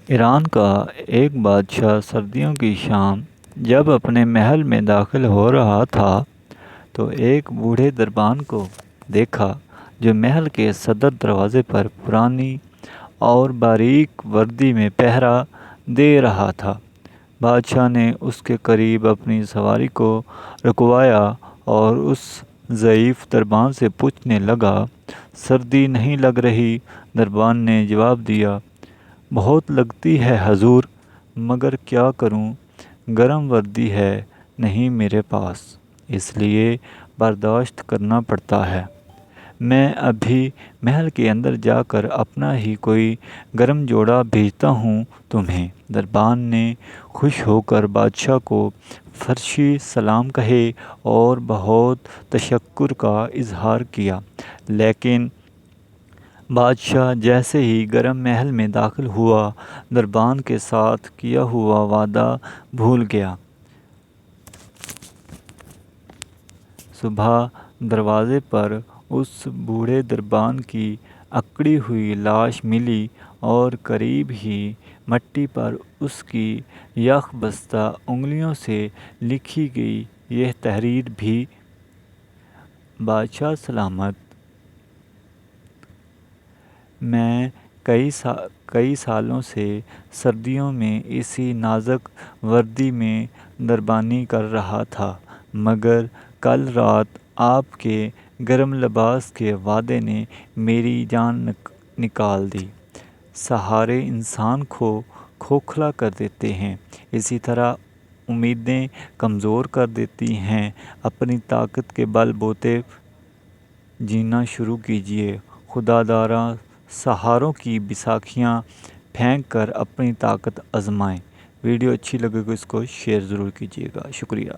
ایران کا ایک بادشاہ سردیوں کی شام جب اپنے محل میں داخل ہو رہا تھا تو ایک بوڑھے دربان کو دیکھا جو محل کے صدر دروازے پر پرانی اور باریک وردی میں پہرا دے رہا تھا۔ بادشاہ نے اس کے قریب اپنی سواری کو رکوایا اور اس ضعیف دربان سے پوچھنے لگا، "سردی نہیں لگ رہی؟" دربان نے جواب دیا، "بہت لگتی ہے حضور، مگر کیا کروں، گرم وردی ہے نہیں میرے پاس، اس لیے برداشت کرنا پڑتا ہے۔ میں ابھی محل کے اندر جا کر اپنا ہی کوئی گرم جوڑا بھیجتا ہوں تمہیں۔" دربان نے خوش ہو کر بادشاہ کو فرشی سلام کہے اور بہت تشکر کا اظہار کیا، لیکن بادشاہ جیسے ہی گرم محل میں داخل ہوا، دربان کے ساتھ کیا ہوا وعدہ بھول گیا۔ صبح دروازے پر اس بوڑھے دربان کی اکڑی ہوئی لاش ملی اور قریب ہی مٹی پر اس کی یخ بستہ انگلیوں سے لکھی گئی یہ تحریر بھی: "بادشاہ سلامت! میں کئی سالوں سے سردیوں میں اسی نازک وردی میں دربانی کر رہا تھا، مگر کل رات آپ کے گرم لباس کے وعدے نے میری جان نکال دی۔ سہارے انسان کو کھوکھلا کر دیتے ہیں، اسی طرح امیدیں کمزور کر دیتی ہیں۔ اپنی طاقت کے بل بوتے جینا شروع کیجیے، خدا داراں سہاروں کی بیساکھیاں پھینک کر اپنی طاقت آزمائیں۔" ویڈیو اچھی لگے تو اس کو شیئر ضرور کیجیے گا۔ شکریہ۔